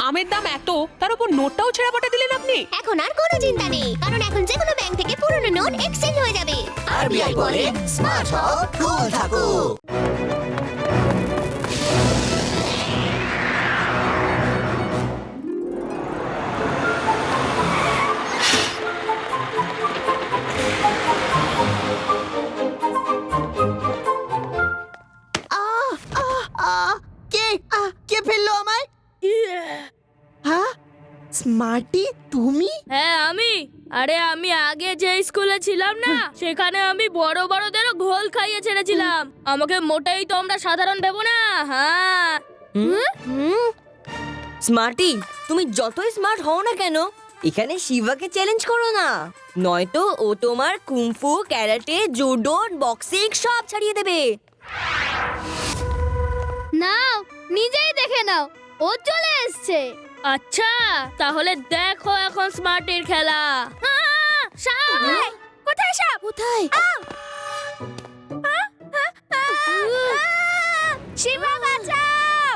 আমের দাম এত, তার উপর নোটটাও ছেঁড়া পাটা দিলেন আপনি। এখন আর কোনো চিন্তা নেই, কারণ এখন যে কোনো ব্যাংক থেকে পুরনো নোট এক্সচেঞ্জ হয়ে যাবে। আরবিআই বলে স্মার্ট হও, কুল থাকো। কে ফেললো আমায়? হ্যাঁ, স্মার্টি তুমি? হ্যাঁ আমি। আরে আমি আগে যে স্কুলে ছিলাম না, সেখানে আমি বড় বড়দেরও ঘোল খাইয়ে ছেড়েছিলাম। আমাকে মোটেই তোমরা সাধারণ ভেবো না। হ্যাঁ স্মার্টি, তুমি যতই স্মার্ট হও না কেন, এখানে শিবাকে চ্যালেঞ্জ করো না, নয়তো ও তোমার কুংফু, ক্যারাটে, জুডো, বক্সিং সব ছাড়িয়ে দেবে। নাও, নিজেই দেখে নাও, ও চলে এসেছে। আচ্ছা, তাহলে দেখো এখন স্মার্টের খেলা। কোথায় সাপ? কোথায়? শিবা বাঁচাও!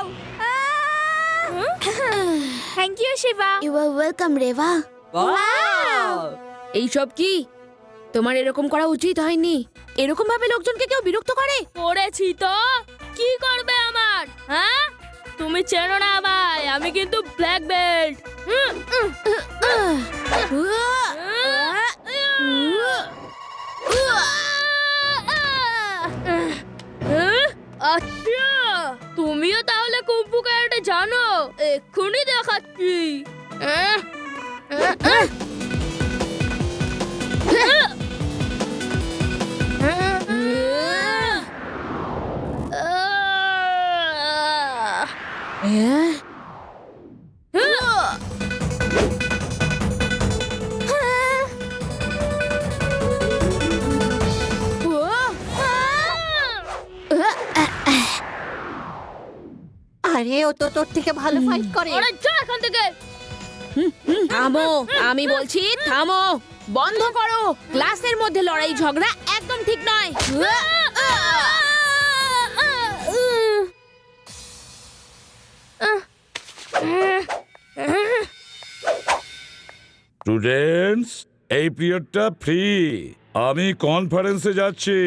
Thank you Shiva. You are welcome Reva. এইসব কি? তোমার এরকম করা উচিত হয়নি। এরকম ভাবে লোকজনকে কেউ বিরক্ত করে? পড়েছি তো, কি করবে আমার? হ্যাঁ, তুমি চেনো না আমায়, আমি কিন্তু ব্ল্যাক বেল্ট। আচ্ছা, তুমিও তাহলে কুম্ফু ক্যারাটে জানো? এক্ষুনি দেখাচ্ছি। আরে ও তো তোর থেকে ভালো ফাইট করে। আরে যা এখান থেকে। থামো, আমি বলছি থামো, বন্ধ করো। ক্লাসের মধ্যে লড়াই ঝগড়া একদম ঠিক নয়। স্টুডেন্টস, এই পিরিয়ডটা ফ্রি। আমি কনফারেন্সে যাচ্ছি,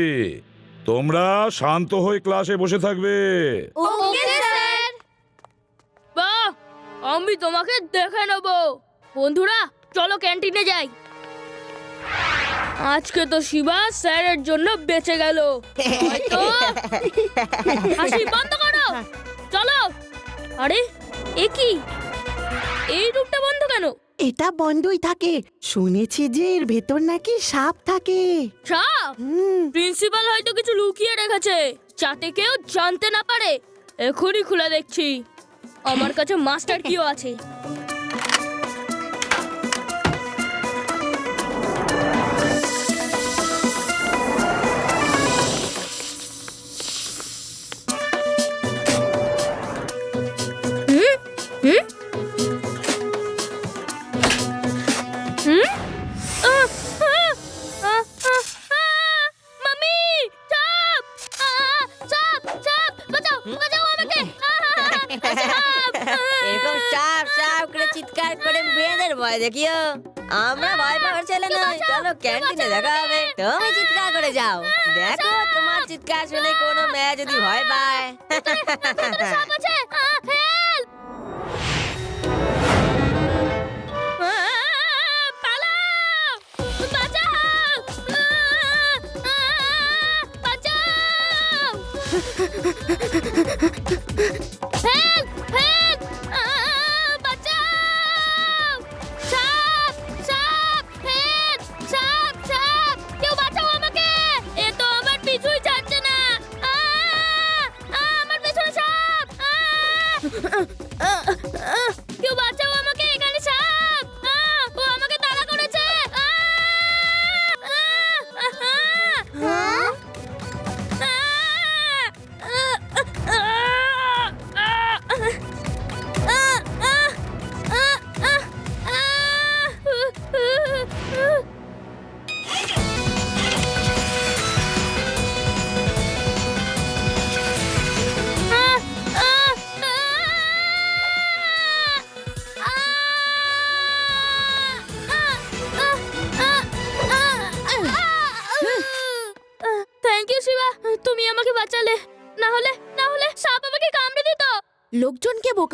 তোমরা শান্ত হয়ে ক্লাসে বসে থাকবে। Okay sir. বাহ, আমি তোমাকে দেখে নেব। বন্ধুরা চলো ক্যান্টিনে যাই। আজকে তো শিবা স্যারের জন্য বেঁচে গেল। হয়তো হাসি বন্ধ করো, চলো। আরে এ কি, এই রুমটা বন্ধ কেন? এটা বন্ধই থাকে, শুনেছি যে এর ভেতর নাকি সাপ থাকে। সাপ? প্রিন্সিপাল হয়তো কিছু লুকিয়ে রেখেছে, যাতে কেউ জানতে না পারে। এখনই খুলে দেখছি। আমার কাছে মাস্টার কিও আছে। মাম্মি, চাপ! চাপ! চাপ! বাঁচাও! বাঁচাও আমাকে! চাপ! এরকম চাপ চাপ করে চিৎকার করে মেয়েদের ভয় দেখিও। আমরা ভয় পাওয়ার ছেলে নই। চলো ক্যান্টিনে দেখা হবে, তুমি চিৎকার করে যাও। দেখো তোমার চিৎকার শুনে কোনো মেয়ে যদি ভয় পায়। সাপ আছে! হেল্প! পালাও! বাঁচাও! বাঁচাও! হেল্প! হেল্প! বাঁচাও! সাপ! সাপ! হেল্প! সাপ! সাপ! কেউ বাঁচাও আমাকে! এ তো আমার পিছুই ছাড়ছে না। আমার পেছনে সাপ!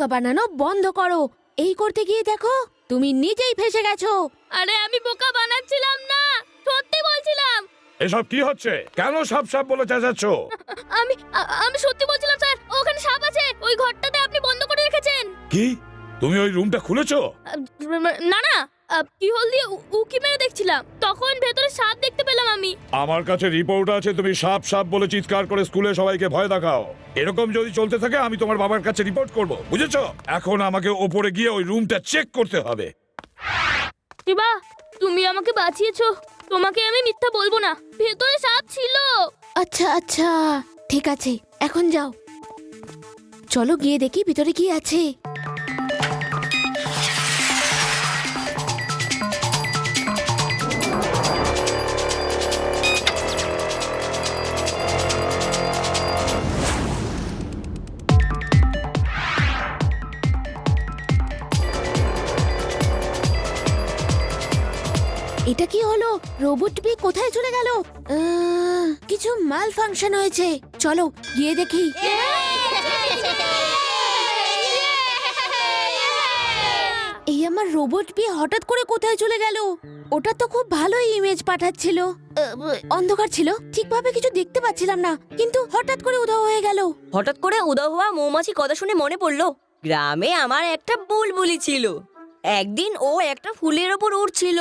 বোকা বানানো বন্ধ করো। এই করতে গিয়ে দেখো তুমি নিজেই ফেসে গেছো। আরে আমি বোকা বানাচ্ছিলাম না, সত্যি বলছিলাম। এসব কি হচ্ছে? কেন সাপ সাপ বলে চেঁচাচ্ছ? আমি সত্যি বলছিলাম স্যার, ওখানে সাপ আছে, ওই ঘরটাতে আপনি বন্ধ করে রেখেছেন। কি তুমি ওই রুমটা খুলেছো? না না, কি হল দিয়ে উকি মেরে দেখছিলাম, তখন ভেতরে সাপ দেখতে পেলাম আমি। আমার কাছে রিপোর্ট আছে তুমি সাপ সাপ বলে চিৎকার করে স্কুলে সবাইকে ভয় দেখাও। এরকম যদি চলতে থাকে আমি তোমার বাবার কাছে রিপোর্ট করব, বুঝেছো? এখন আমাকে ওপরে গিয়ে ওই রুমটা চেক করতে হবে। শিবা, তুমি আমাকে বাঁচিয়েছো, তোমাকে আমি মিথ্যা বলবো না, ভেতরে সাপ ছিল। আচ্ছা আচ্ছা, ঠিক আছে, এখন যাও। চলো গিয়ে দেখি ভিতরে কি আছে। এটা কি হলো? রোবট বি কোথায় চলে গেল? কিছু মাল ফাংশন হয়েছে, চলো গিয়ে দেখি। এই আমার রোবট বি হঠাৎ করে কোথায় চলে গেল? ওটা তো খুব ভালোই ইমেজ পাঠাচ্ছিল। অন্ধকার ছিল, ঠিকভাবে কিছু দেখতে পাচ্ছিলাম না, কিন্তু হঠাৎ করে উধাও হয়ে গেল। হঠাৎ করে উধাও হওয়া মৌমাছি কথা শুনে মনে পড়লো, গ্রামে আমার একটা বুলবুলি ছিল। একদিন ও একটা ফুলের ওপর উড়ছিল,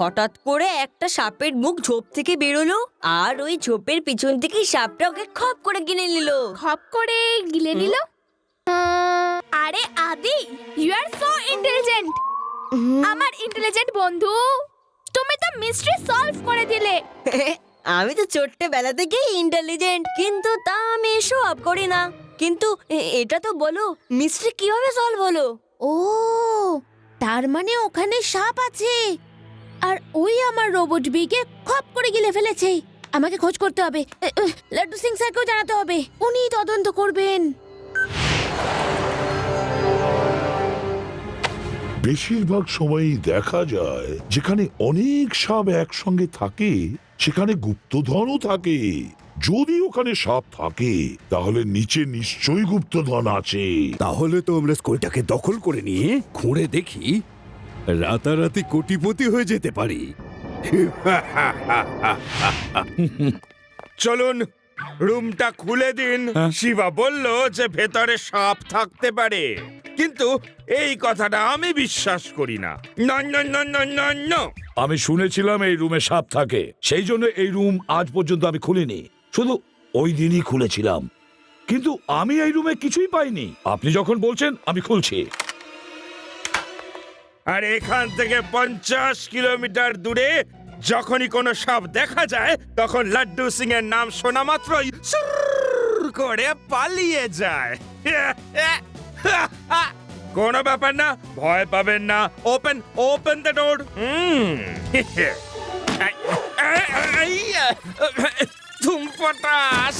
হঠাৎ করে একটা সাপের মুখ ঝোপ থেকে বেরোলো, আর ওই ঝোপের পিছন থেকে সাপটা ওকে খপ করে কিনে নিল। খপ করে গিলে নিল? আরে আদি, ইউ আর সো ইন্টেলিজেন্ট। আমার ইন্টেলিজেন্ট বন্ধু, তুমি তো মিস্ট্রি সলভ করে দিলে। আমি তো ছোট্টবেলা থেকেই ইন্টেলিজেন্ট, কিন্তু তা আমি শো অফ করি না। কিন্তু এটা তো বলো, মিস্ট্রি কিভাবে সলভ হলো? ও, তার মানে ওখানে সাপ আছে, আর ওই আমার রোবট বিকে খপ করে গিলে ফেলেছে। আমাকে খোঁজ করতে হবে, লাড্ডু সিং স্যারকেও জানাতে হবে, উনি তদন্ত করবেন। বেশিরভাগ সময়ই দেখা যায় যেখানে অনেক সাপ একসঙ্গে থাকে সেখানে গুপ্তধনও থাকে। যদি ওখানে সাপ থাকে তাহলে নিচে নিশ্চয়ই গুপ্তধন আছে। তাহলে তো আমরা স্কুলটাকে দখল করে নিয়ে খুঁড়ে দেখি, রাতারাতি কোটিপতি হয়ে যেতে পারি। চলুন রুমটা খুলে দিন। শিবা বলল যে ভেতরে সাপ থাকতে পারে, কিন্তু এই কথাটা আমি বিশ্বাস করি না। আমি শুনেছিলাম এই রুমে সাপ থাকে, সেই জন্য এই রুম আজ পর্যন্ত আমি খুলিনি, শুধু ওই দিনই খুলেছিলাম। কিন্তু আমি এই রুমে কিছুই পাইনি। আপনি যখন বলছেন আমি খুলছি। আর এখান থেকে 50 কিলোমিটার দূরে যখনই কোনো সাপ দেখা যায়, তখন লাড্ডু সিং এর নাম শোনা মাত্রই সুর করে পালিয়ে যায়। কোনো ব্যাপার না, ভয় পাবেন না। Open open the door. তুম পটাস,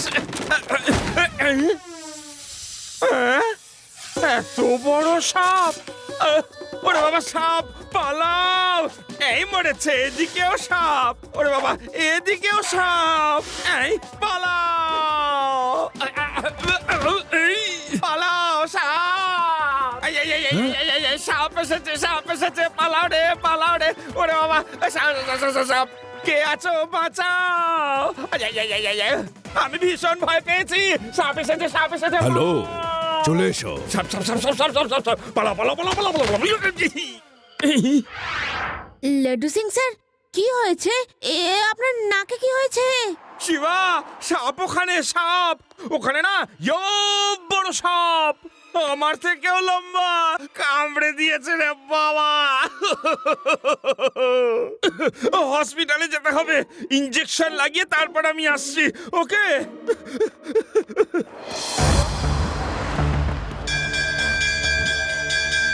এত বড় সাপ! ওরে বাবা, সাপ পালাও! এই মরেছে, এদিকেও সাপ! ওরে বাবা, এদিকেও সাপ! এই পালাও! পালাও সাপ! সাপ এসেছে, সাপ এসেছে! পালাও রে, পালাও রে! ওরে বাবা, সাপ! কে আছো, বাঁচাও! আমি ভীষণ ভয় পেয়েছি। সাপ এসেছে, সাপ এসেছে! হ্যালো, চলে এসো। সাপ সাপ সাপ সাপ সাপ সাপ সাপ সাপ! পালাও পালাও পালাও পালাও পালাও! লাড্ডু সিং স্যার, কি হয়েছে? আপনার নাকে কি হয়েছে? শিবা, সাপ ওখানে, সাপ ওখানে না, বড় সাপ, আমার থেকেও লম্বা, কামড়ে দিয়েছে রে বাবা। হসপিটালে যেতে হবে, ইনজেকশন লাগিয়ে তারপর আমি আসছি। ওকে?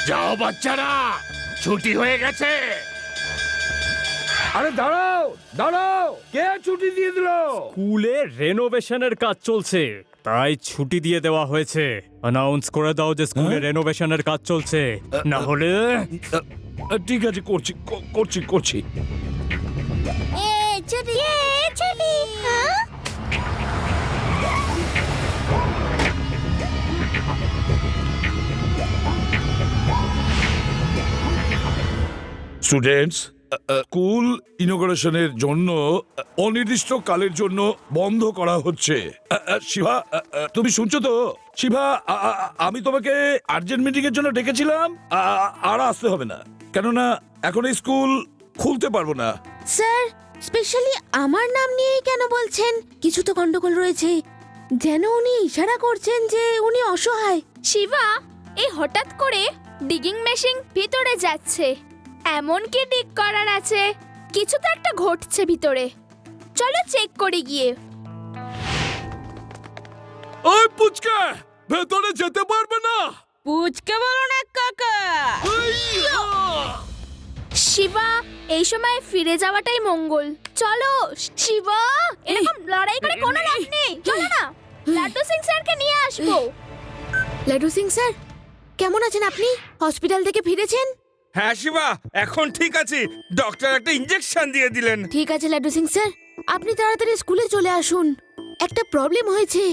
যাও বাচ্চারা, ছুটি হয়ে গেছে। আরে দাঁড়াও দাঁড়াও, কে ছুটি দিয়ে দিল? স্কুলে রেনোভেশনের কাজ চলছে, তাই ছুটি দিয়ে দেওয়া হয়েছে। অ্যানাউন্স করে দাও যে স্কুলে রেনোভেশনের কাজ চলছে, না হলে। ঠিক আছে, করছি করছি করছি। স্টুডেন্টস, স্কুল ইনোগ্রেশনের জন্য অনির্দিষ্ট কালের জন্য বন্ধ করা হচ্ছে। শিবা, তুমি শুনছো তো? শিবা, আমি তোমাকে আর্জেন্ট মিটিং এর জন্য ডেকেছিলাম, আর আসতে হবে না, কেননা এখন এই স্কুল খুলতে পারবো না। স্যার, স্পেশালি আমার নাম নিয়েই কেন বলছেন? কিছু তো গন্ডগোল রয়েছে, যেন উনি ইশারা করছেন যে উনি অসহায়। শিবা, এই হঠাৎ করে ডিগিং মেশিন ভিতরে যাচ্ছে, এমন কি ডিগ করার আছে? কিছু তো একটা ঘটছে ভিতরে, চলো চেক করে গিয়ে। ওই পুচকা, ভেতরে যেতে পারবে না। পুচকে বলো না কাকা। শিবা, এই সময় ফিরে যাওয়াটাই মঙ্গল। চলো শিবা, এরকম লড়াই করে কোনো লাভ নেই, চলো না, লাড্ডু সিং স্যারকে নিয়ে আসবো। লাড্ডু সিং স্যার, কেমন আছেন আপনি? হসপিটাল থেকে ফিরেছেন? হ্যাঁ শিবা, এখন ঠিক আছে, ডক্টর একটা ইনজেকশন দিয়ে দিলেন। ঠিক আছে লাড্ডু সিং স্যার, আপনি তাড়াতাড়ি স্কুলে চলে আসুন, একটা প্রবলেম হয়েছে।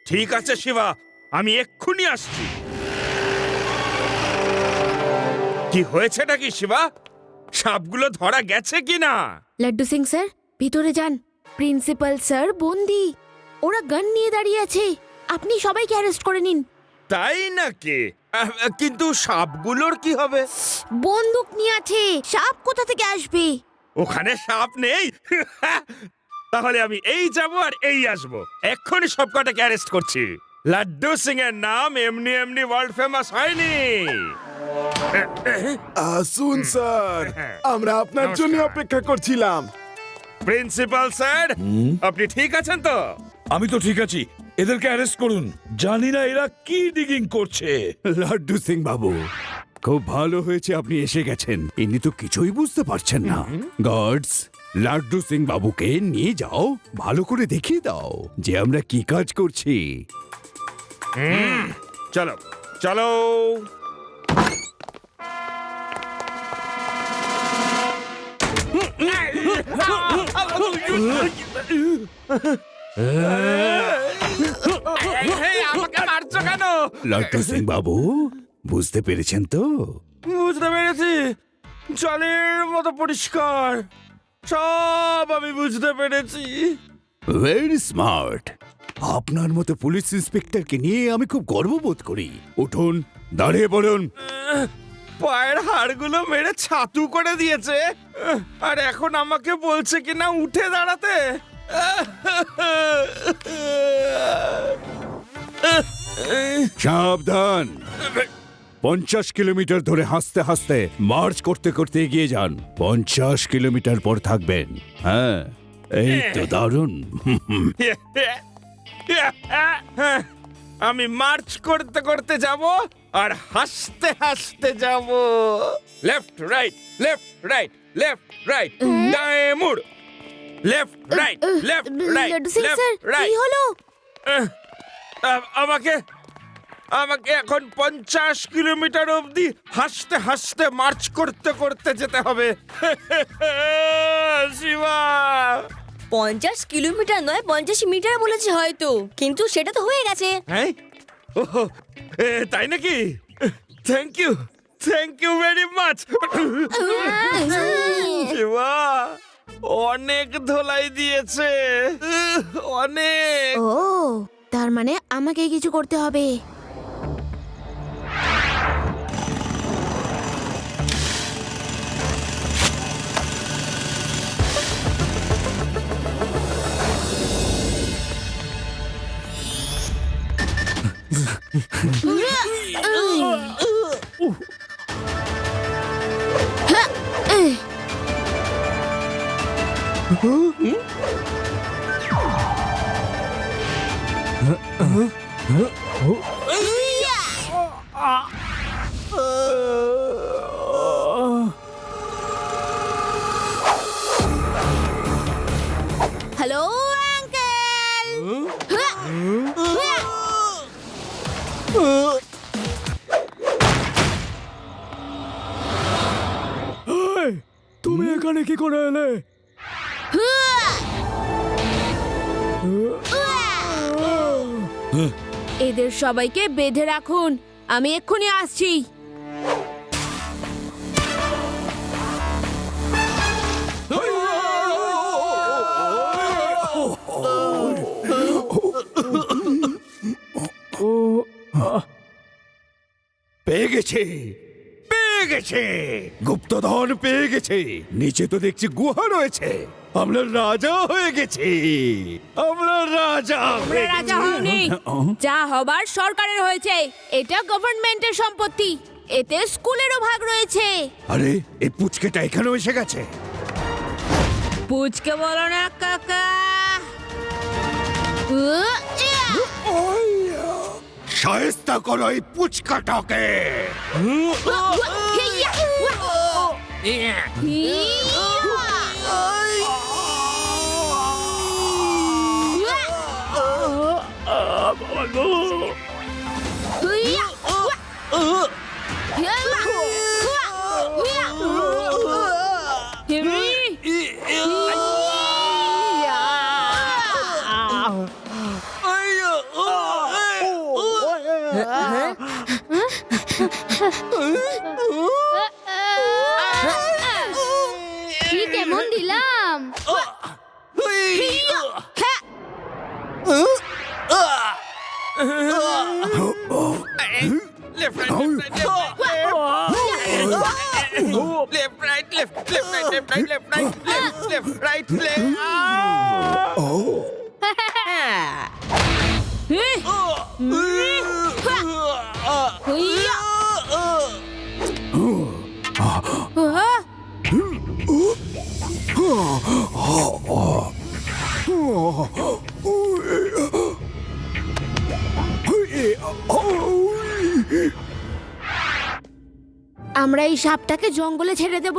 ঠিক আছে শিবা, আমি এক্ষুনি আসছি। কি হয়েছে নাকি শিবা? সাপগুলো ধরা গেছে কিনা? লাড্ডু সিং স্যার, ভিতরে যান, প্রিন্সিপাল স্যার বন্দি, ওরা গান নিয়ে দাঁড়িয়ে আছে, আপনি সবাইকে অ্যারেস্ট করে নিন। তাই নাকি? কিন্তু সাপগুলোর কি হবে? বন্দুক নিয়ে আছে, সাপ কোথা থেকে আসবে? ওখানে সাপ নেই। তাহলে আমি এই যাব আর এই আসবো, এক্ষুনি সব কটাকে অ্যারেস্ট করছি। লাড্ডু সিং এর নাম এমনি এমনি ওয়ার্ল্ড ফেমাস হয়নি। আসুন স্যার, আমরা আপনার জন্য অপেক্ষা করছিলাম। প্রিন্সিপাল স্যার, আপনি ঠিক আছেন তো? আমি তো ঠিক আছি, এদেরকে অ্যারেস্ট করুন। জানি না এরা কি ডিগিং করছে। লাড্ডু সিং বাবু, খুব ভালো হয়েছে আপনি এসে গেছেন, ইনি তো কিছুই বুঝতে পারছেন না। গার্ডস, লাড্ডু সিং বাবুকে নিয়ে যাও, ভালো করে দেখিয়ে দাও যে আমরা কি কাজ করছি। চলো চলো। আমাকে মারছো কেন? লাড্ডু সিং বাবু, বুঝতে পেরেছেন তো? বুঝতে পেরেছি, জলের মতো পরিষ্কার, সব আমি বুঝতে পেরেছি। Very smart. আপনার মতো পুলিশ ইন্সপেক্টরকে নিয়ে আমি খুব গর্ববোধ করি। উঠুন, দাঁড়িয়ে বলুন। পায়ের হাড়গুলো মেরে ছাতু করে দিয়েছে, আর এখন আমাকে বলছে কিনা উঠে দাঁড়াতে। সাবধান, 50 কিলোমিটার ধরে হাসতে হাসতে মার্চ করতে করতে এগিয়ে যান। 50 কিলোমিটার পর থাকবেন। হ্যাঁ, এই তো দারুণ। আমি মার্চ করতে করতে যাব আর হাসতে হাসতে যাব। Left right, left right, left right, ডানে মুড়, left right, left right, Laddu Singh sir, left কি রাইট। হলো? আমাকে আমাকে এখন 50 কিলোমিটার অবধি হাসতে হাসতে মার্চ করতে করতে যেতে হবে। শিবা, 50 কিলোমিটার নয়, 50 মিটার বলেছে হয়তো, কিন্তু সেটা তো হয়ে গেছে। হ্যাঁ, ওহো, তাই নাকি? Thank you very much. Shiva, অনেক ধোলাই দিয়েছে, অনেক। ও, তার মানে আমাকে কিছু করতে হবে। Hello uncle. তুমি এখানে কি করে এলে? এদের সবাইকে বেঁধে রাখুন, আমি এক্ষুনি আসছি। পেয়ে গেছে, পেয়ে গেছে, গুপ্তধন পেয়ে গেছে। নিচে তো দেখছি গুহা রয়েছে। আমরা রাজা হয়ে গেছি, আমরা রাজা হয়ে রাজা গেছি। হওনি, যা হবার সরকারের হয়েছে। এটা গভর্নমেন্টের সম্পত্তি, এতে স্কুলেরও ভাগ রয়েছে। আরে এই পুচকেটা এখানেও এসে গেছে। পুচকে বলো না কাকা। শায়েস্তা করো এই পুচকাটাকে। কি কেমন দিলাম? Left, right, left, right, left, left, right, left, right, left, right, left, right, left. আমরা এই সাপটাকে জঙ্গলে ছেড়ে দেব।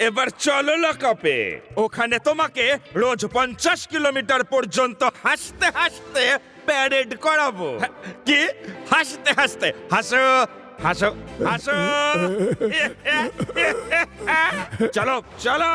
এবার চলো লকআপে। ওখানে তোমাকে রোজ 50 কিলোমিটার পর্যন্ত হাসতে হাসতে প্যারেড করাবো। কি হাসতে হাসতে? হাসো হাসো হাসো। চলো চলো।